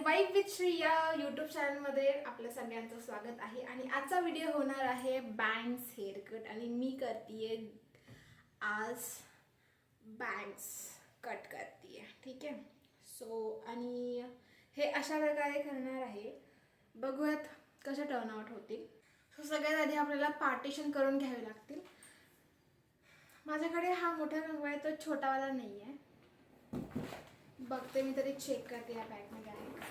Vibe with Shriya YouTube चॅनलमध्ये आपल्या सगळ्यांचं स्वागत आहे. आणि आजचा व्हिडिओ होणार आहे बँग्स हेअरकट. आणि मी करतीये आज बँग्स कट करतीये, ठीक आहे. सो आणि हे अशा प्रकारे करणार आहे. बघूयात कसं टर्नआउट होतील. सो सगळ्यात आधी आपल्याला पार्टिशन करून घ्यावे लागतील. माझ्याकडे हा मोठा रंगवा आहे, तो छोटावाला नाही आहे. बघते मी तरी, चेक करते या बॅगमध्ये आहे का.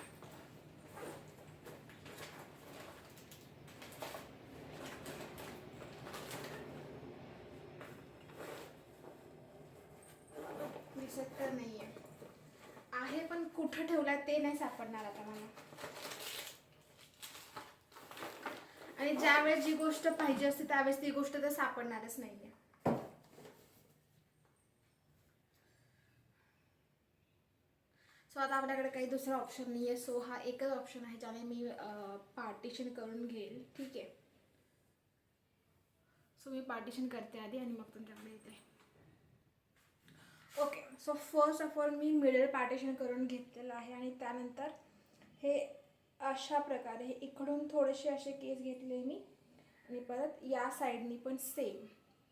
दिसत तर नाही आहे, पण कुठं ठेवला ते नाही सापडणार आता मला. आणि ज्यावेळेस जी गोष्ट पाहिजे असते त्यावेळेस ती गोष्ट तर सापडणारच नाहीये. सो आता आपल्याकडे काही दुसरा ऑप्शन नाही आहे. सो हा एकच ऑप्शन आहे ज्याने मी पार्टिशन करून घेईल, ठीक आहे. सो मी पार्टिशन करते आधी आणि मग तुमच्याकडे येते. Okay, so first of all me middle partition करून घेतलेलं आहे. आणि त्यानंतर हे अशा प्रकारे हे इकडून थोडेसे असे केस घेतले मी, आणि परत या साईडनी पण सेम,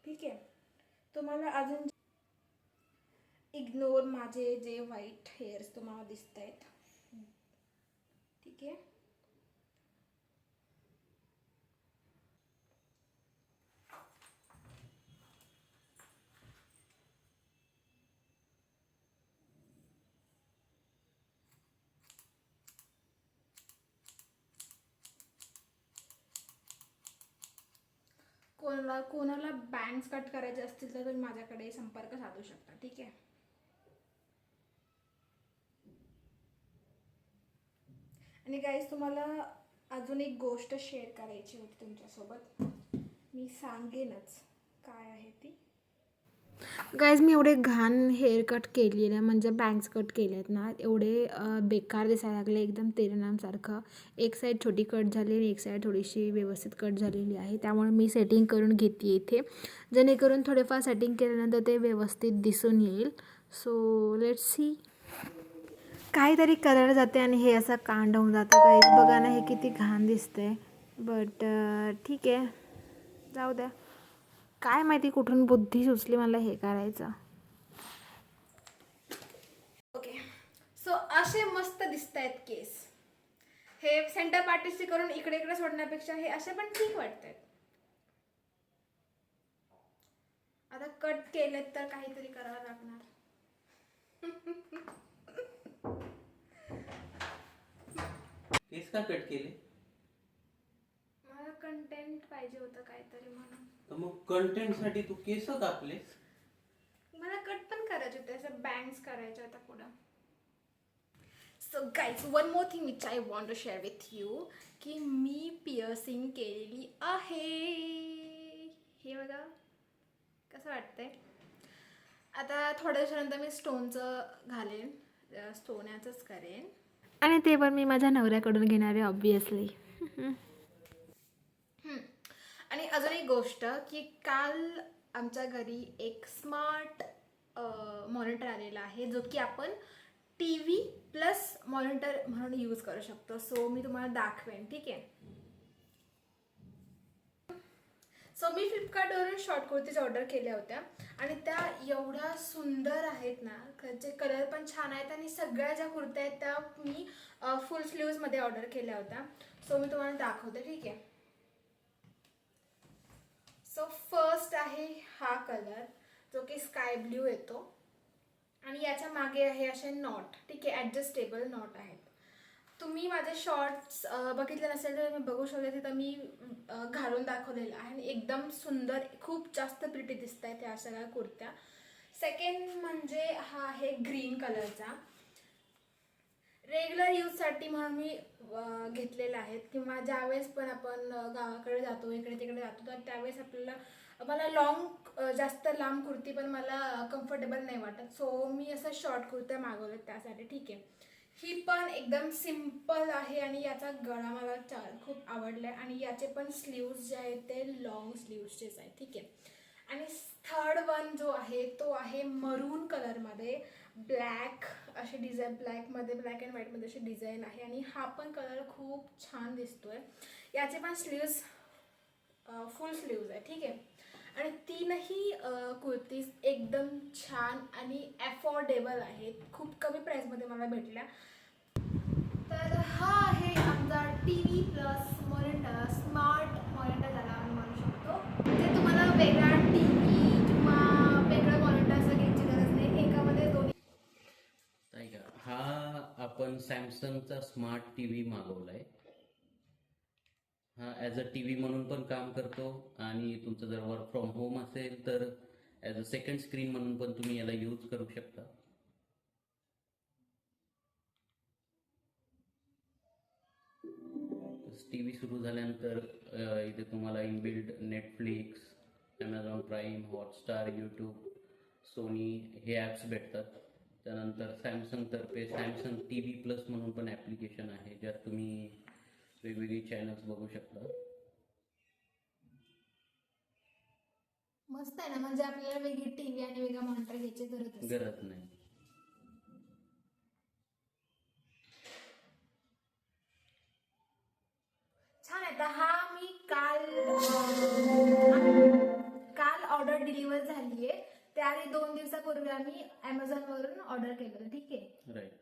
ठीक आहे. तुम्हाला अजून इग्नोर माझे जे व्हाईट हेअर्स तुम्हाला दिसत आहेत, ठीक आहे. कोणाला बँग्स कट करायचे असतील तर तुम्ही माझ्याकडे संपर्क साधू शकता, ठीक आहे. आणि गाईज, तुम्हाला अजून एक गोष्ट शेअर करायची होती तुमच्यासोबत. मी सांगेनच काय आहे ती. गाईज, मी एवढे घाण हेअर कट केलेले, म्हणजे बँग्स कट केले आहेत ना, एवढे बेकार दिसायला लागले, एकदम तेलनामसारखं. एक साईड छोटी कट झाली आणि एक साईड थोडीशी व्यवस्थित कट झालेली आहे. त्यामुळे मी सेटिंग करून घेते इथे, जेणेकरून थोडेफार सेटिंग केल्यानंतर ते व्यवस्थित दिसून येईल. So let's see. काहीतरी कलर जाते आणि हे असं कांड होऊन जातं. काहीच बघा ना, हे किती घाण दिसतंय. बट ठीक आहे, जाऊ द्या. काय माहिती कुठून बुद्धी सुचली मला हे करायचं. ओके, सो असे मस्त दिसत आहेत केस. हे सेंटर पार्टिशी करून इकडे इकडे सोडण्यापेक्षा हे असे पण ठीक वाटत आहेत. आता कट केलेत तर काहीतरी करावं लागणार. केस का कट केले? मला कंटेंट पाहिजे होतं काहीतरी म्हणून. तर मग कंटेंट साठी तू केस कापलेस? मला कट पण करायचे होते, असं बँग्स करायचे होता पुढं. So guys, one more thing which I want to share with you, की मी पिअर्सिंग केलेली आहे. हे बघा कसं वाटतंय. आता थोड्या दिवसानंतर मी स्टोनचं घालेन, स्टोन्याचंच करेन. आणि ते पण मी माझ्या नवऱ्याकडून घेणार आहे ऑब्वियसली. आणि अजून एक गोष्ट, की काल आमच्या घरी एक स्मार्ट मॉनिटर आलेला आहे, जो की आपण टी व्ही प्लस मॉनिटर म्हणून यूज करू शकतो. सो मी तुम्हाला दाखवेन, ठीक आहे. सो मी फ्लिपकार्टवरून शॉर्ट कुर्तीज ऑर्डर केल्या होत्या आणि त्या एवढ्या सुंदर आहेत ना, त्याचे कलर पण छान आहेत. आणि सगळ्या ज्या कुर्त्या आहेत त्या मी फुल स्लीव्जमध्ये ऑर्डर केल्या होत्या. सो मी तुम्हाला दाखवते, ठीक आहे. सो फर्स्ट आहे हा कलर, जो की स्काय ब्ल्यू येतो. आणि याच्या मागे आहे असे नॉट, ठीक आहे, ॲडजस्टेबल नॉट आहेत. तुम्ही माझे शॉर्ट्स बघितले नसेल तर मी बघू शकते, तिथं मी घालून दाखवलेलं आहे. आणि एकदम सुंदर, खूप जास्त प्रिटी दिसत आहेत ह्या सगळ्या कुर्त्या. सेकंड म्हणजे हा आहे ग्रीन कलरचा. रेग्युलर यूजसाठी म्हणून मी घेतलेलं आहेत. किंवा ज्यावेळेस पण आपण गावाकडे जातो, इकडे तिकडे जातो, तर त्यावेळेस मला जास्त लांब कुर्ती पण मला कम्फर्टेबल नाही वाटत. सो मी असं शॉर्ट कुर्त्या मागवल्या त्यासाठी, ठीक आहे. ही पण एकदम सिम्पल आहे आणि याचा गळा मला खूप आवडला आहे. आणि याचे पण स्लीव्ज जे आहेत ते लॉंग स्लीव्सचेच आहेत, ठीक आहे. आणि थर्ड वन जो आहे तो आहे मरून कलरमध्ये. ब्लॅक अशी डिझाईन, ब्लॅकमध्ये ब्लॅक अँड व्हाईटमध्ये अशी डिझाईन आहे आणि हा पण कलर खूप छान दिसतोय. याचे पण स्लीव्ज फुल स्लीव्ज आहे, ठीक आहे. आणि तीनही कुर्तीज एकदम छान आणि अफोर्डेबल आहेत, खूप कमी प्राईसमध्ये मला भेटल्या. तर हा आहे आमचा TV plus monitor, smart monitor ज्याला आम्ही म्हणू शकतो. म्हणजे तुम्हाला वेगळा TV किंवा वेगळं मॉनिटर असं घ्यायची गरज नाही, एकामध्ये दोन्ही. नाही का, हा आपण सॅमसंगचा स्मार्ट टीव्ही मागवलाय. हा ॲज अ टीव्ही म्हणून पण काम करतो आणि तुमचं जर वर्क फ्रॉम होम असेल तर ॲज अ सेकंड स्क्रीन म्हणून पण तुम्ही याला यूज करू शकता. टीव्ही सुरू झाल्यानंतर इथे तुम्हाला inbuilt Netflix, Amazon Prime, Hotstar, YouTube, Sony हे ॲप्स भेटतात. त्यानंतर सॅमसंगतर्फे सॅमसंग TV प्लस म्हणून पण ॲप्लिकेशन आहे, ज्यात तुम्ही वेगवेगळी चॅनल्स बघू शकता. मस्त आहे ना, म्हणजे आपल्याला वेगळी TV आणि वेगळा मॉनिटर घ्यायची गरज नाही. छान आहे. तर हा मी काल ऑर्डर डिलिव्हर झाली आहे. त्याआधी 2 दिवसापूर्वी आम्ही ॲमेझॉनवरून ऑर्डर केलं, ठीक आहे. राईट.